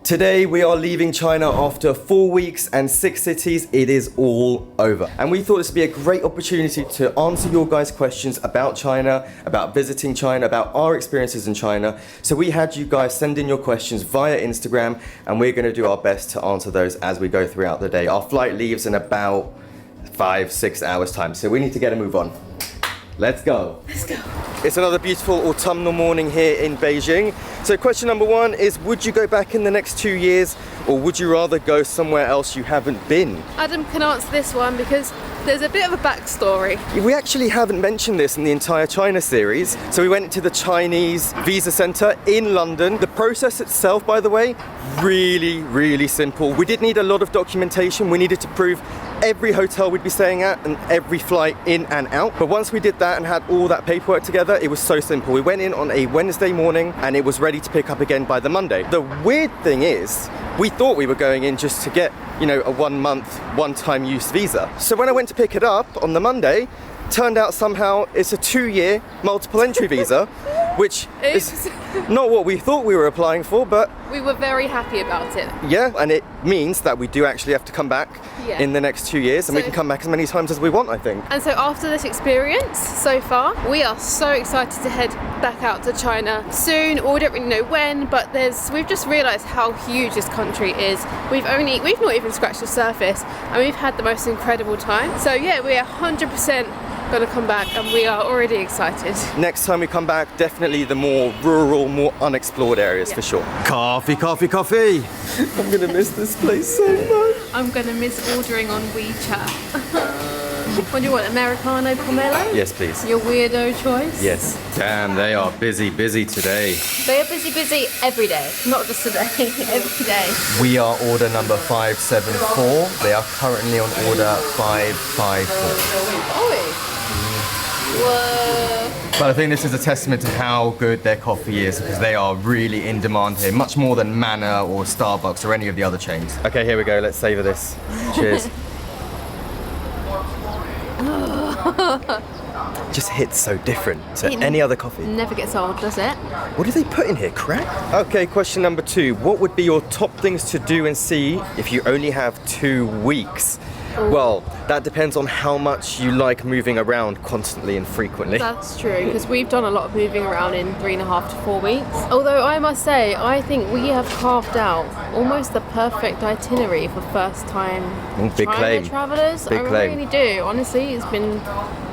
Today we are leaving China after 4 weeks and 6 cities. It is all over. And we thought this would be a great opportunity to answer your guys' questions about China, about visiting China, about our experiences in China. So we had you guys send in your questions via Instagram and we're going to do our best to answer those as we go throughout the day. Our flight leaves in about 5-6 hours time, so we need to get a move on. Let's go. Let's go. It's another beautiful autumnal morning here in Beijing. So question number one is, would you go back in the next 2 years or would you rather go somewhere else you haven't been? Adam can answer this one because there's a bit of a backstory. We actually haven't mentioned this in the entire China series. So we went to the Chinese Visa Center in London. The process itself, by the way, really simple. We did need a lot of documentation. We needed to prove every hotel we'd be staying at and every flight in and out. But once we did that and had all that paperwork together, it was so simple. We went in on a Wednesday morning and it was ready to pick up again by the Monday. The weird thing is, we thought we were going in just to get, you know, a 1 month, one-time use visa. So when I went to pick it up on the Monday, turned out somehow it's a 2-year multiple entry visa, which is not what we thought we were applying for, but we were very happy about it. Yeah, and it means that we do actually have to come back in the next 2 years, and we can come back as many times as we want, I think. And so after this experience so far, we are so excited to head back out to China soon, or we don't really know when, but we've just realised how huge this country is. We've not even scratched the surface, and we've had the most incredible time. So yeah, we are 100% gonna come back and we are already excited. Next time we come back, definitely the more rural, more unexplored areas for sure. Coffee. I'm gonna miss this place so much. I'm gonna miss ordering on WeChat. What do you want, Americano pomelo? Yes, please. Your weirdo choice? Yes. Damn, they are busy today. They are busy every day, not just today, every day. We are order number 574. They are currently on order 554. Whoa. But I think this is a testament to how good their coffee is, because they are really in demand here, much more than Manna or Starbucks or any of the other chains. Okay, here we go. Let's savor this. Cheers. Just hits so different to any other coffee. Never gets old, does it? What do they put in here? Crack? Okay, question number 2. What would be your top things to do and see if you only have 2 weeks? Well, that depends on how much you like moving around constantly and frequently. That's true, because we've done a lot of moving around in 3.5 to 4 weeks. Although I must say, I think we have carved out almost the perfect itinerary for first-time China travellers. I really do. Honestly, it's been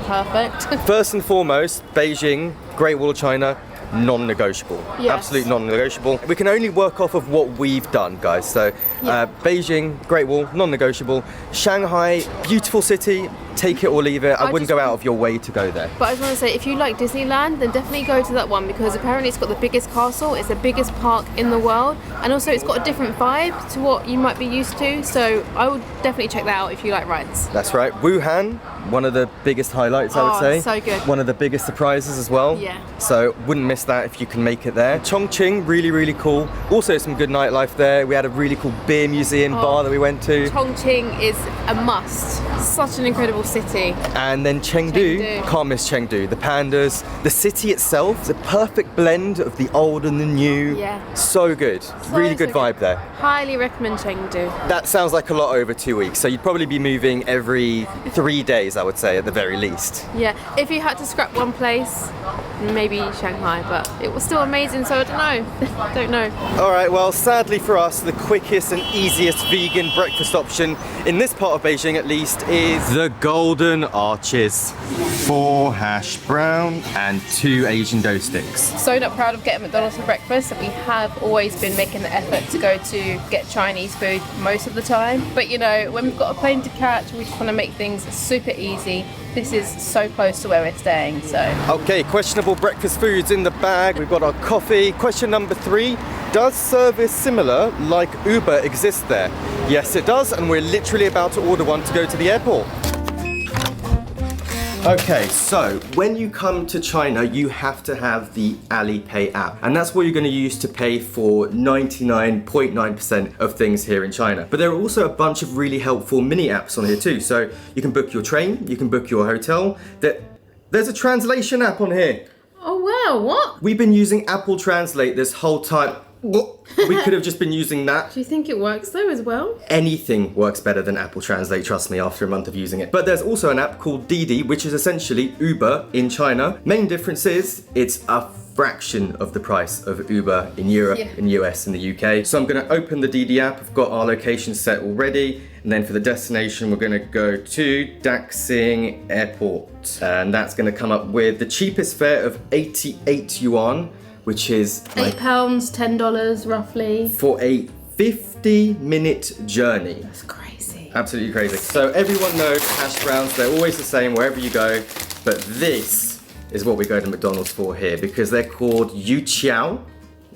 perfect. First and foremost, Beijing, Great Wall of China, non-negotiable. Yes. Absolute non-negotiable. We can only work off of what we've done, guys. So Beijing, Great Wall, non-negotiable. Shanghai, beautiful city, take it or leave it. I wouldn't go out of your way to go there. But I just want to say, if you like Disneyland, then definitely go to that one, because apparently it's got the biggest castle, it's the biggest park in the world, and also it's got a different vibe to what you might be used to. So I would definitely check that out if you like rides. That's right. Wuhan, one of the biggest highlights, I would say. So good. One of the biggest surprises as well. Yeah. So wouldn't miss that if you can make it there. Chongqing, really cool. Also some good nightlife there. We had a really cool beer museum bar that we went to. Chongqing is a must. Such an incredible city. And then Chengdu, can't miss Chengdu. The pandas, the city itself is a perfect blend of the old and the new. Yeah. So good. Really good vibe there. Highly recommend Chengdu. That sounds like a lot over 2 weeks. So you'd probably be moving every 3 days, I would say, at the very least. Yeah. If you had to scrap one place, maybe Shanghai, but it was still amazing, so I don't know. Don't know. All right, well, sadly for us, the quickest and easiest vegan breakfast option in this part of Beijing, at least, is the Golden Arches. 4 hash brown and 2 Asian dough sticks. So not proud of getting McDonald's for breakfast, and we have always been making the effort to go to get Chinese food most of the time. But you know, when we've got a plane to catch, we just want to make things super easy. This is so close to where we're staying, so. Okay, questionable breakfast foods in the bag. We've got our coffee. Question number 3, does service similar like Uber exist there? Yes, it does, and we're literally about to order one to go to the airport. Okay, so when you come to China, you have to have the Alipay app, and that's what you're going to use to pay for 99.9% of things here in China. But there are also a bunch of really helpful mini apps on here too. So you can book your train, you can book your hotel. There's a translation app on here. Oh wow, what? We've been using Apple Translate this whole time. We could have just been using that. Do you think it works though as well? Anything works better than Apple Translate, trust me, after a month of using it. But there's also an app called Didi, which is essentially Uber in China. Main difference is it's a fraction of the price of Uber in Europe, in US, and the UK. So I'm going to open the Didi app. I've got our location set already. And then for the destination, we're going to go to Daxing Airport. And that's going to come up with the cheapest fare of 88 yuan, which is £8, $10 roughly. for a 50-minute journey. That's crazy. Absolutely crazy. So everyone knows hash browns, they're always the same wherever you go. But this is what we go to McDonald's for here, because they're called Yu Qiao,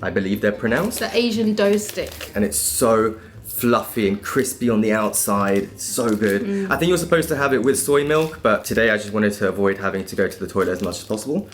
I believe they're pronounced. The Asian dough stick. And it's so fluffy and crispy on the outside. It's so good. I think you're supposed to have it with soy milk, but today I just wanted to avoid having to go to the toilet as much as possible.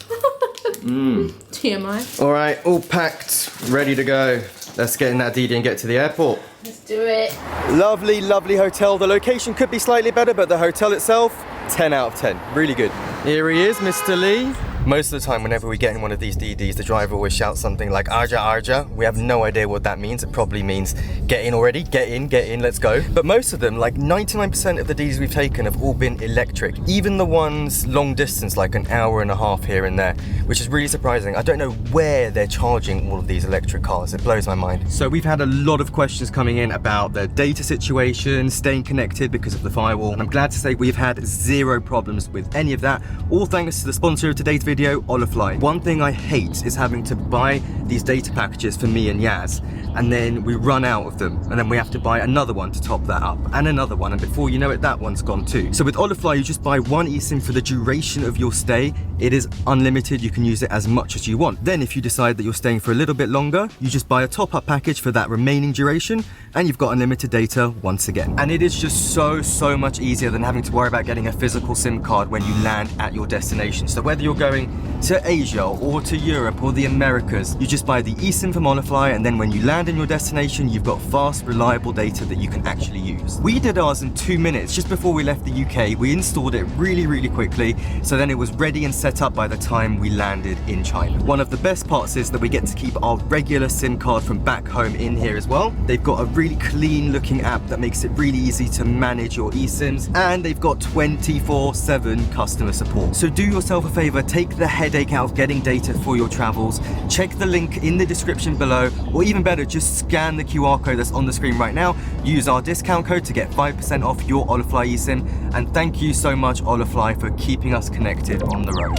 TMI. All right, all packed, ready to go. Let's get in that Didi and get to the airport. Let's do it. Lovely, lovely hotel. The location could be slightly better, but the hotel itself, 10 out of 10. Really good. Here he is, Mr. Lee. Most of the time, whenever we get in one of these Didis, the driver always shouts something like Arja Arja. We have no idea what that means. It probably means get in already, get in, let's go. But most of them, like 99% of the Didis we've taken have all been electric. Even the ones long distance, like an hour and a half here and there, which is really surprising. I don't know where they're charging all of these electric cars. It blows my mind. So we've had a lot of questions coming in about the data situation, staying connected because of the firewall. And I'm glad to say we've had zero problems with any of that. All thanks to the sponsor of today's video, Holafly. One thing I hate is having to buy these data packages for me and Yaz, and then we run out of them, and then we have to buy another one to top that up, and another one, and before you know it, that one's gone too. So with Holafly, you just buy one eSIM for the duration of your stay. It is unlimited. You can use it as much as you want. Then if you decide that you're staying for a little bit longer, you just buy a top-up package for that remaining duration, and you've got unlimited data once again. And it is just so much easier than having to worry about getting a physical SIM card when you land at your destination. So whether you're going to Asia or to Europe or the Americas, you just buy the eSIM from Holafly, and then when you land in your destination, you've got fast, reliable data that you can actually use. We did ours in 2 minutes just before we left the UK. We installed it really quickly, so then it was ready and set up by the time we landed in China. One of the best parts is that we get to keep our regular SIM card from back home in here as well. They've got a really clean looking app that makes it really easy to manage your eSIMs, and they've got 24/7 customer support. So do yourself a favor, take the headache out of getting data for your travels. Check the link in the description below, or even better, just scan the QR code that's on the screen right now. Use our discount code to get 5% off your Holafly eSIM, and thank you so much, Holafly, for keeping us connected on the road.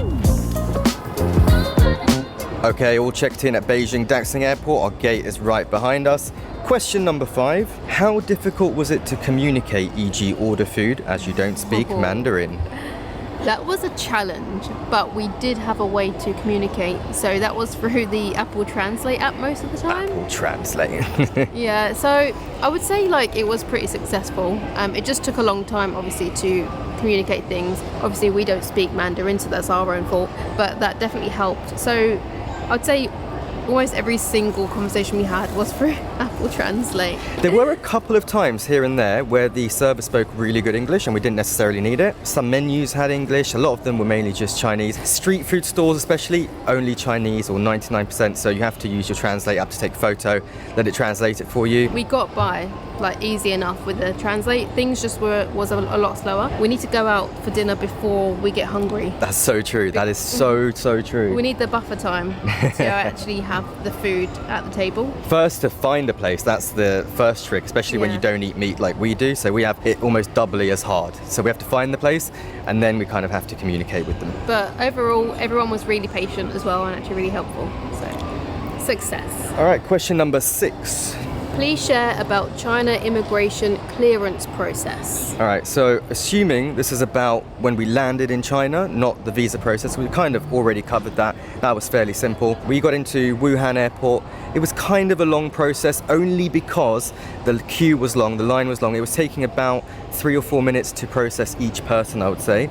Okay, all checked in at Beijing Daxing Airport. Our gate is right behind us. Question number 5. How difficult was it to communicate, e.g. order food, as you don't speak Mandarin? That was a challenge, but we did have a way to communicate. So that was through the Apple Translate app most of the time. Apple Translate. Yeah, so I would say like it was pretty successful. It just took a long time, obviously, to communicate things. Obviously, we don't speak Mandarin, so that's our own fault, but that definitely helped. So I'd say almost every single conversation we had was through Apple Translate. There were a couple of times here and there where the server spoke really good English and we didn't necessarily need it. Some menus had English, a lot of them were mainly just Chinese. Street food stores especially, only Chinese, or 99%, so you have to use your Translate app to take a photo, let it translate it for you. We got by like easy enough with the Translate. Things just was a lot slower. We need to go out for dinner before we get hungry. That's so true. That is so true. We need the buffer time to actually have the food at the table. First, to find a place, that's the first trick, especially when you don't eat meat like we do. So we have it almost doubly as hard. So we have to find the place, and then we kind of have to communicate with them. But overall, everyone was really patient as well, and actually really helpful. So, success. All right, question number 6. Please share about China immigration clearance process. All right, so assuming this is about when we landed in China, not the visa process, we kind of already covered that. That was fairly simple. We got into Wuhan airport. It was kind of a long process only because the queue was long, the line was long. It was taking about 3 or 4 minutes to process each person, I would say.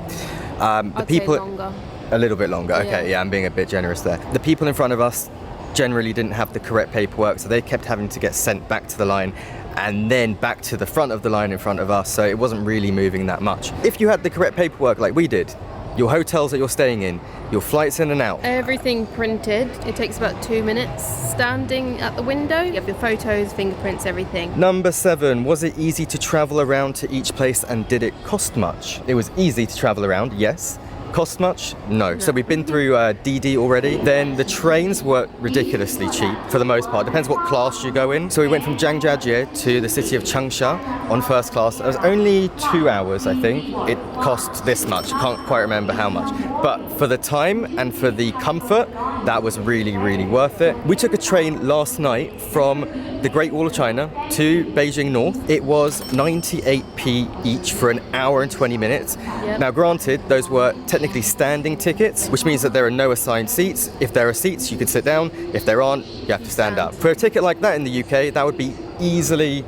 I'd say longer. A little bit longer, okay, yeah, I'm being a bit generous there. The people in front of us generally didn't have the correct paperwork, so they kept having to get sent back to the line and then back to the front of the line in front of us, so it wasn't really moving that much. If you had the correct paperwork like we did, your hotels that you're staying in, your flights in and out. Everything printed. It takes about 2 minutes standing at the window. You have your photos, fingerprints, everything. Number 7, was it easy to travel around to each place and did it cost much? It was easy to travel around, yes. Cost much? No. So we've been through DD already. Then the trains were ridiculously cheap for the most part. Depends what class you go in. So we went from Zhangjiajie to the city of Changsha on first class. It was only 2 hours, I think. It cost this much. Can't quite remember how much. But for the time and for the comfort, that was really, really worth it. We took a train last night from the Great Wall of China to Beijing North. It was 98p each for an hour and 20 minutes. Yep. Now granted, those were technically standing tickets, which means that there are no assigned seats. If there are seats, you could sit down. If there aren't, you have to stand up. For a ticket like that in the UK, that would be easily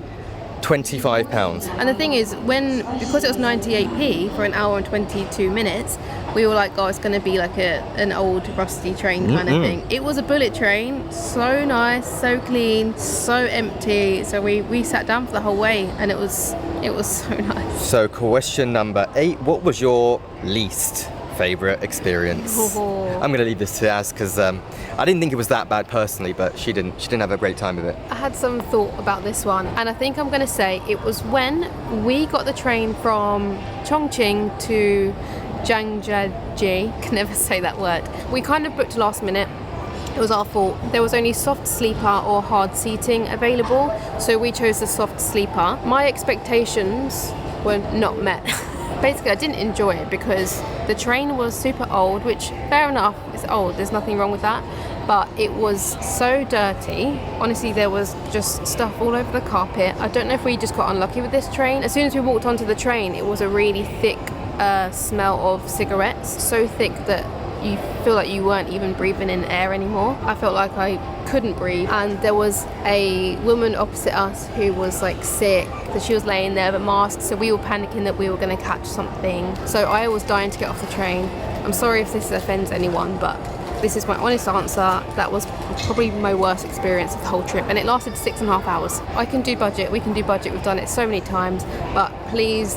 £25. And the thing is, because it was 98p for an hour and 22 minutes, we were like, oh, it's going to be like an old rusty train kind of thing. It was a bullet train, so nice, so clean, so empty. So we sat down for the whole way, and it was so nice. So question number 8, what was your least favourite experience? I'm going to leave this to Az because I didn't think it was that bad personally, but she didn't have a great time with it. I had some thought about this one, and I think I'm going to say it was when we got the train from Chongqing to Zhangjiajie. Can never say that word. We kind of booked last minute. It was our fault. There was only soft sleeper or hard seating available, so we chose the soft sleeper. My expectations were not met. Basically, I didn't enjoy it because the train was super old, which, fair enough, it's old, there's nothing wrong with that, but it was so dirty. Honestly, there was just stuff all over the carpet. I don't know if we just got unlucky with this train. As soon as we walked onto the train, it was a really thick smell of cigarettes, so thick that you feel like you weren't even breathing in air anymore. I felt like I couldn't breathe, and there was a woman opposite us who was like sick, so she was laying there but masked, so we were panicking that we were going to catch something. So I was dying to get off the train. I'm sorry if this offends anyone, but this is my honest answer. That was probably my worst experience of the whole trip, and it lasted 6.5 hours. I can do budget, we can do budget, we've done it so many times, but please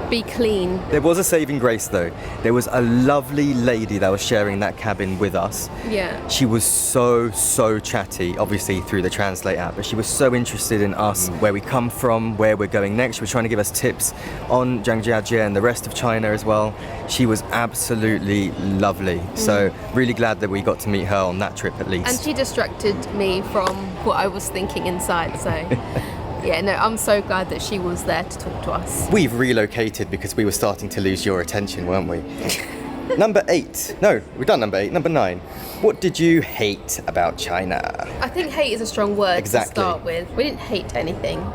be clean. There was a saving grace though. There was a lovely lady that was sharing that cabin with us. Yeah. She was so chatty, obviously through the Translate app, but she was so interested in us, where we come from, where we're going next. She was trying to give us tips on Zhangjiajie and the rest of China as well. She was absolutely lovely. So really glad that we got to meet her on that trip at least. And she distracted me from what I was thinking inside, so yeah, no, I'm so glad that she was there to talk to us. We've relocated because we were starting to lose your attention, weren't we? Number 8. No, we've done number 8. Number 9. What did you hate about China? I think hate is a strong word Exactly. to start with. We didn't hate anything.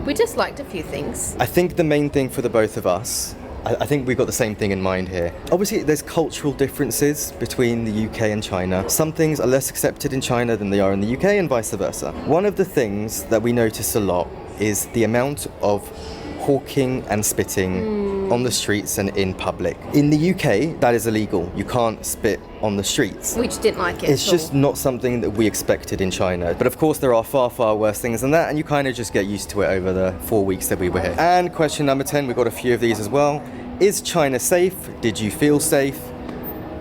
We just liked a few things. I think the main thing for the both of us, I think we've got the same thing in mind here. Obviously, there's cultural differences between the UK and China. Some things are less accepted in China than they are in the UK and vice versa. One of the things that we notice a lot is the amount of hawking and spitting on the streets and in public. In the UK, that is illegal. You can't spit on the streets. We just didn't like it. It's just not something that we expected in China. But of course, there are far worse things than that, and you kind of just get used to it over the 4 weeks that we were here. And question number 10, we've got a few of these as well. Is China safe? Did you feel safe?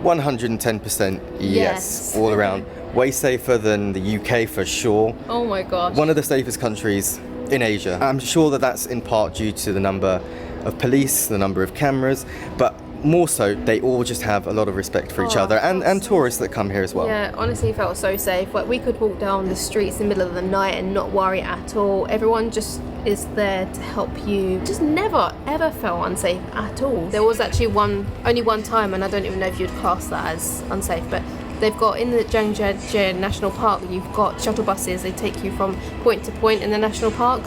110% yes. All around. Way safer than the UK for sure. Oh my gosh. One of the safest countries in Asia. I'm sure that that's in part due to the number of police, the number of cameras, but more so, they all just have a lot of respect for each other and tourists that come here as well. Yeah, honestly felt so safe. Like, we could walk down the streets in the middle of the night and not worry at all. Everyone just is there to help you. Just never ever felt unsafe at all. There was actually only one time, and I don't even know if you'd class that as unsafe, but they've got in the Zhangjiajie National Park, you've got shuttle buses. They take you from point to point in the national park.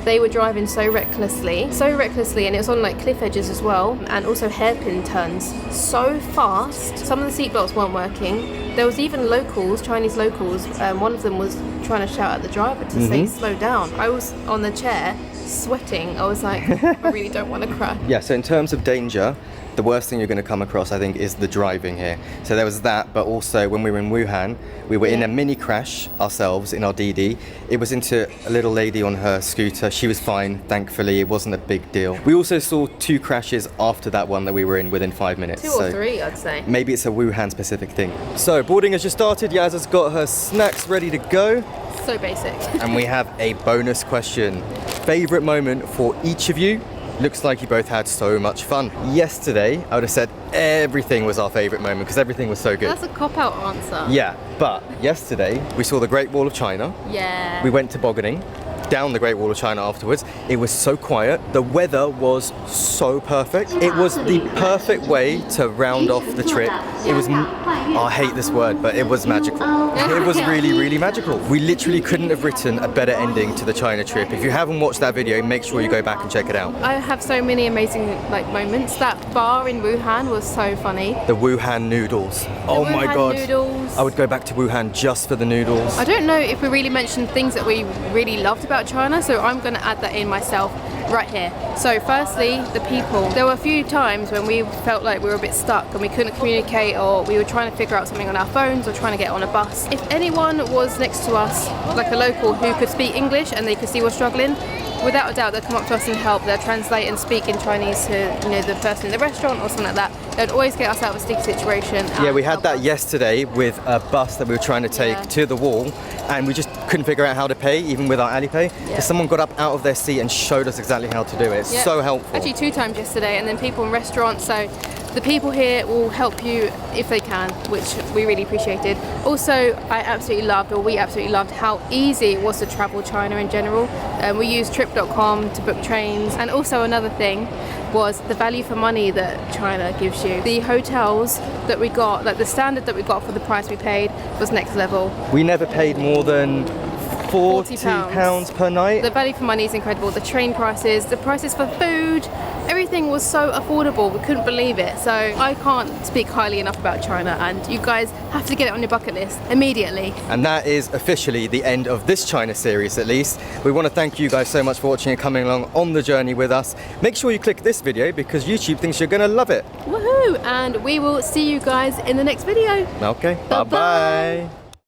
They were driving so recklessly, and it was on like cliff edges as well, and also hairpin turns so fast. Some of the seatbelts weren't working. There was even locals, Chinese locals. One of them was trying to shout at the driver to say slow down. I was on the chair sweating. I was like, I really don't want to crash. Yeah, so in terms of danger, the worst thing you're going to come across, I think, is the driving here. So there was that, but also when we were in Wuhan, we were in a mini crash ourselves in our DD. It was into a little lady on her scooter. She was fine, thankfully. It wasn't a big deal. We also saw 2 crashes after that one that we were in within 5 minutes. 2 or 3, I'd say. Maybe it's a Wuhan specific thing. So boarding has just started. Yaz has got her snacks ready to go. So basic. And we have a bonus question. Favorite moment for each of you? Looks like you both had so much fun. Yesterday, I would have said everything was our favorite moment because everything was so good. That's a cop-out answer. Yeah, but yesterday we saw the Great Wall of China. Yeah. We went tobogganing down the Great Wall of China afterwards. It was so quiet. The weather was so perfect. It was the perfect way to round off the trip. It was, I hate this word, but it was magical. It was really, really magical. We literally couldn't have written a better ending to the China trip. If you haven't watched that video, make sure you go back and check it out. I have so many amazing moments. That bar in Wuhan was so funny. The Wuhan noodles. Oh my god. Noodles. I would go back to Wuhan just for the noodles. I don't know if we really mentioned things that we really loved about China, so I'm going to add that in myself right here. So firstly, the people. There were a few times when we felt like we were a bit stuck and we couldn't communicate, or we were trying to figure out something on our phones or trying to get on a bus. If anyone was next to us, like a local who could speak English and they could see we're struggling, without a doubt they'll come up to us and help. They'll translate and speak in Chinese to, you know, the person in the restaurant or something like that. They'd always get us out of a sticky situation. Yeah, we had that yesterday with a bus that we were trying to take to the wall, and we just couldn't figure out how to pay, even with our Alipay. Yeah. Someone got up out of their seat and showed us exactly how to do it. It's so helpful. Actually 2 times yesterday, and then people in restaurants. So the people here will help you if they can, which we really appreciated. Also, we absolutely loved how easy it was to travel China in general. We used trip.com to book trains, and also another thing was the value for money that China gives you. The hotels that we got, like the standard that we got for the price we paid, was next level. We never paid more than £40 per night. The value for money is incredible. The train prices, the prices for food, everything was so affordable. We couldn't believe it. So I can't speak highly enough about China, and you guys have to get it on your bucket list immediately. And that is officially the end of this China series, at least. We want to thank you guys so much for watching and coming along on the journey with us. Make sure you click this video because YouTube thinks you're going to love it. Woohoo! And we will see you guys in the next video. Okay, bye-bye.